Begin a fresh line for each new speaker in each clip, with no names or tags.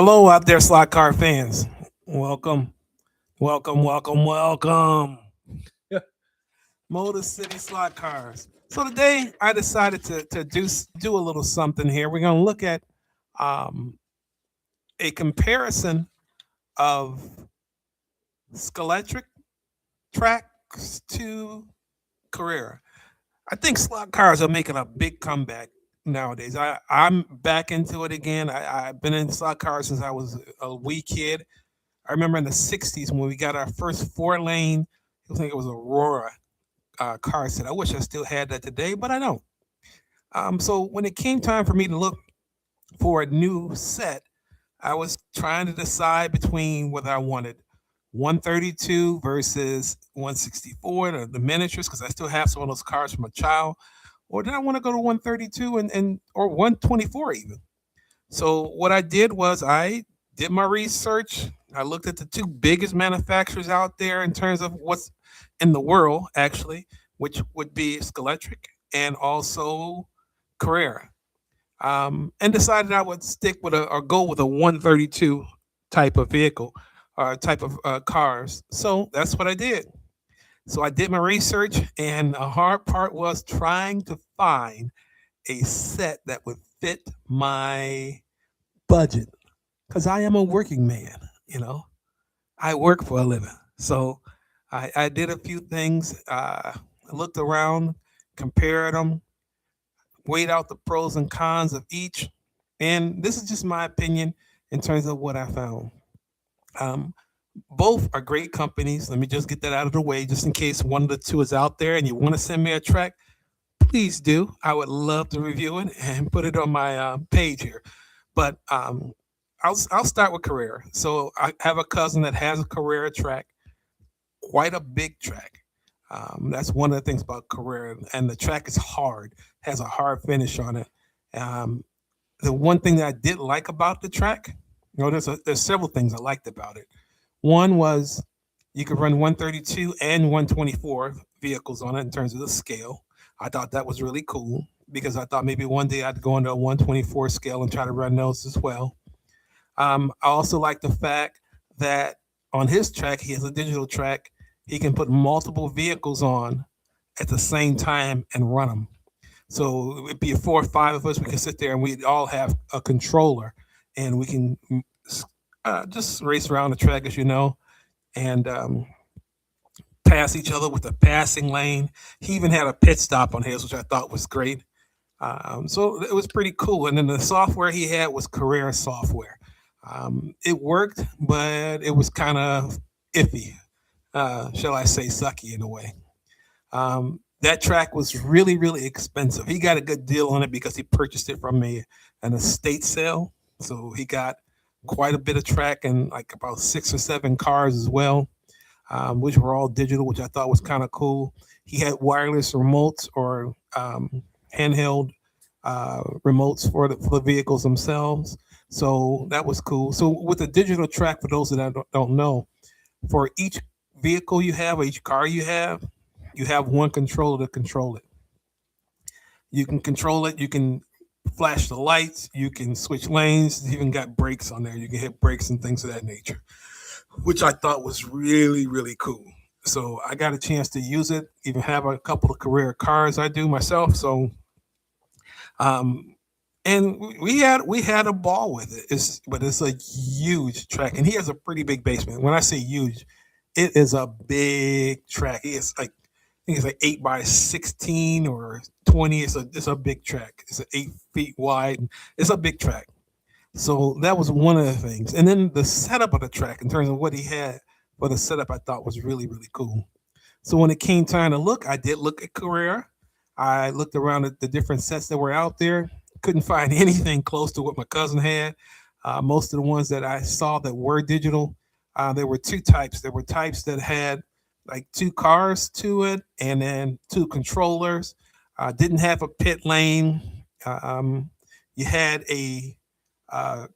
Hello out there, slot car fans. Welcome, welcome. Motor City Slot Cars. So today I decided to do a little something here. We're going to look at um, a comparison of Scalextric tracks to Carrera. I think slot cars are making a big comeback nowadays. I'm back into it again. I've been in slot cars since I was a wee kid. I remember in the '60s when we got our first four lane. I think it was Aurora car set. I wish I still had that today, but I don't. So when it came time for me to look for a new set, I was trying to decide between whether I wanted 132 versus 164, the miniatures, because I still have some of those cars from a child, or did I want to go to 132 and or 124 even? So what I did was I did my research. I looked at the two biggest manufacturers out there in terms of what's in the world, actually, which would be Scalextric and also Carrera, and decided I would stick with a or go with a 132 type of vehicle or type of cars. So that's what I did. So I did my research, and the hard part was trying to find a set that would fit my budget because I am a working man. You know, I work for a living. So I did a few things. Looked around, compared them, weighed out the pros and cons of each. And this is just my opinion in terms of what I found. Um, both are great companies. Let me just get that out of the way, just in case one of the two is out there and you want to send me a track. Please do. I would love to review it and put it on my page here. But I'll start with Carrera. So I have a cousin that has a Carrera track, quite a big track. That's one of the things about Carrera, and the track is hard, has a hard finish on it. Um, the one thing that I did like about the track, there's several things I liked about it. One was you could run 132 and 124 vehicles on it in terms of the scale. I thought that was really cool because I thought maybe one day I'd go into a 124 scale and try to run those as well. I also like the fact that on his track, he has a digital track. He can put multiple vehicles on at the same time and run them. So it'd be four or five of us. We can sit there and we all have a controller, and we can just race around the track, as you know, and pass each other with a passing lane. He even had a pit stop on his, which I thought was great. So it was pretty cool. And then the software he had was Carrera software. It worked, but it was kind of iffy, shall I say, sucky in a way. That track was really expensive. He got a good deal on it because he purchased it from an estate sale. So he got quite a bit of track and like about six or seven cars as well, which were all digital, which I thought was kind of cool. He had wireless remotes or handheld remotes for the vehicles themselves. So that was cool. So with a digital track, for those that don't know, for each vehicle you have or each car you have one controller to control it. You can control it. You can flash the lights. You can switch lanes. You even got brakes on there. You can hit brakes and things of that nature, which I thought was really cool. So I got a chance to use it. Even have a couple of Carrera cars I do myself. So um, and we had a ball with it. But it's a huge track, and he has a pretty big basement. When I say huge, it is a big track. It's like I think it's like 8 by 16 or 20. It's a big track. It's 8 feet wide. It's a big track. So that was one of the things. And then the setup of the track in terms of what he had for the setup, I thought was really cool. So when it came time to look, I did look at Carrera. I looked around at the different sets that were out there. Couldn't find anything close to what my cousin had. Most of the ones that I saw that were digital, there were two types. There were types that had like two cars to it, and then two controllers. Didn't have a pit lane. Um, you had uh,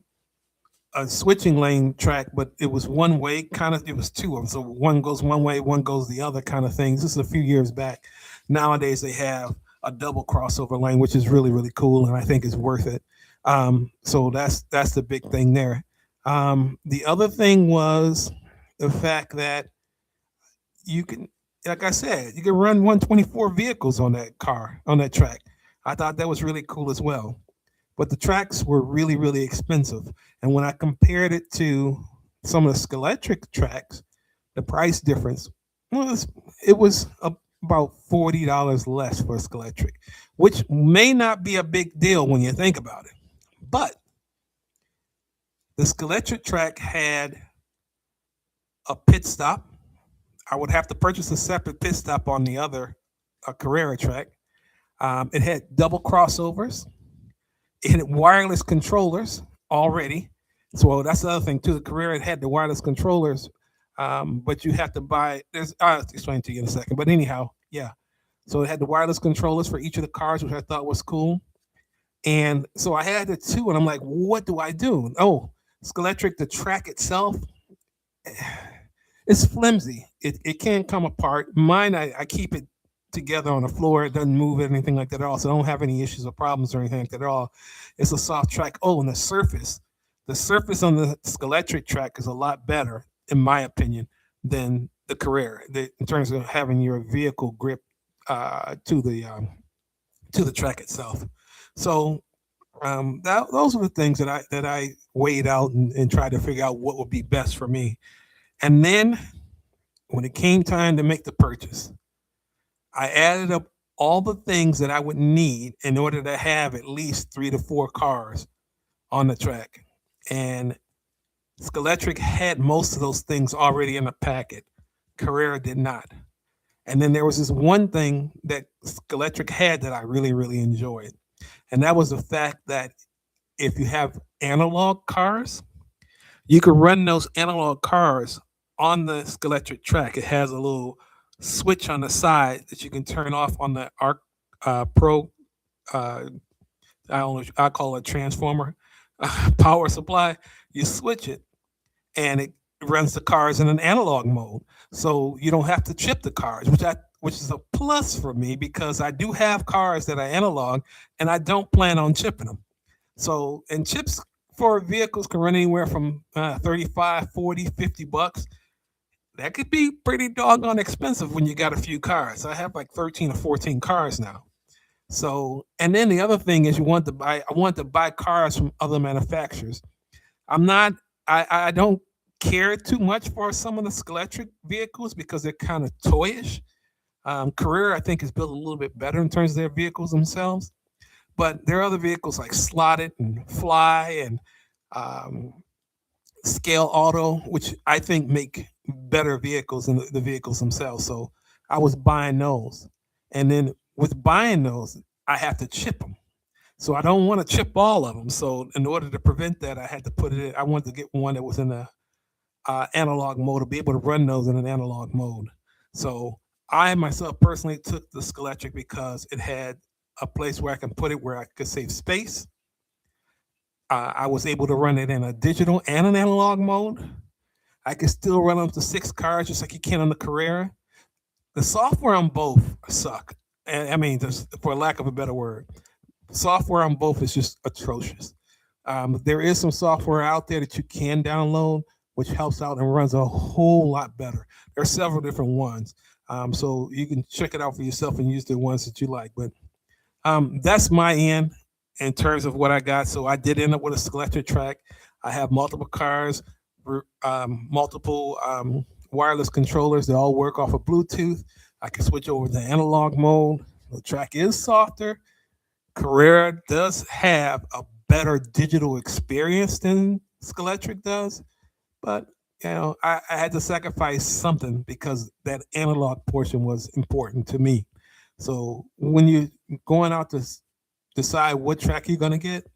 a switching lane track, but it was one way. Kind of, it was two of them. So one goes one way, one goes the other, kind of things. This is a few years back. Nowadays they have a double crossover lane, which is really cool, and I think is worth it. So that's the big thing there. The other thing was the fact that you can, like I said, you can run 124 vehicles on that car, on that track. I thought that was really cool as well. But the tracks were really, really expensive. And when I compared it to some of the Scalextric tracks, the price difference was it was about $40 less for Scalextric, which may not be a big deal when you think about it. But the Scalextric track had a pit stop. I would have to purchase a separate pit stop on the other Carrera track. It had double crossovers. It had wireless controllers already. So that's the other thing too. The Carrera had the wireless controllers, but you have to buy. There's I'll explain to you in a second. But anyhow, yeah. So it had the wireless controllers for each of the cars, which I thought was cool. And so I had the two, and I'm like, what do I do? Oh, Scalextric, the track itself, it's flimsy. It can come apart. Mine, I keep it together on the floor. It doesn't move or anything like that at all. So I don't have any issues or problems or anything like that at all. It's a soft track. Oh, and the surface on the Scalextric track is a lot better, in my opinion, than the Carrera in terms of having your vehicle grip to the track itself. So those are the things that I weighed out and tried to figure out what would be best for me. And then when it came time to make the purchase, I added up all the things that I would need in order to have at least 3 to 4 cars on the track. And Scalextric had most of those things already in the packet. Carrera did not. And then there was this one thing that Scalextric had that I really, really enjoyed. And that was the fact that if you have analog cars, you can run those analog cars on the Scalextric track. It has a little switch on the side that you can turn off on the Arc Pro. Uh, I don't know. I call it transformer power supply. You switch it, and it runs the cars in an analog mode, so you don't have to chip the cars, which is a plus for me because I do have cars that are analog, and I don't plan on chipping them. So, and chips for vehicles can run anywhere from 35, 40, $50. That could be pretty doggone expensive when you got a few cars. I have like 13 or 14 cars now. So, and then the other thing is I want to buy cars from other manufacturers. I'm not, I don't care too much for some of the Scalextric vehicles because they're kind of toyish. Carrera, I think, is built a little bit better in terms of their vehicles themselves. But there are other vehicles like Slotted and Fly and um, Scale Auto, which I think make better vehicles than the vehicles themselves. So I was buying those. And then with buying those, I have to chip them. So I don't want to chip all of them. So in order to prevent that, I had to put it in. I wanted to get one that was in the analog mode to be able to run those in an analog mode. So I myself personally took the Scalextric because it had a place where I can put it where I could save space. I was able to run it in a digital and an analog mode. I can still run up to 6 cars just like you can on the Carrera. The software on both suck. And I mean, just for lack of a better word, software on both is just atrocious. There is some software out there that you can download, which helps out and runs a whole lot better. There are several different ones, so you can check it out for yourself and use the ones that you like. But that's my end in terms of what I got. So I did end up with a Scalextric track. I have multiple cars, multiple wireless controllers. They all work off of Bluetooth. I can switch over to analog mode. The track is softer. Carrera does have a better digital experience than Scalextric does, but I had to sacrifice something because that analog portion was important to me. So when you're going out to decide what track you're going to get,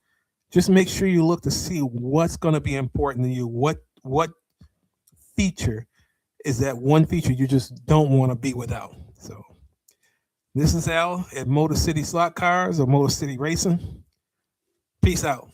just make sure you look to see what's going to be important to you. What feature is that one feature you just don't want to be without? So this is Al at Motor City Slot Cars or Motor City Racing. Peace out.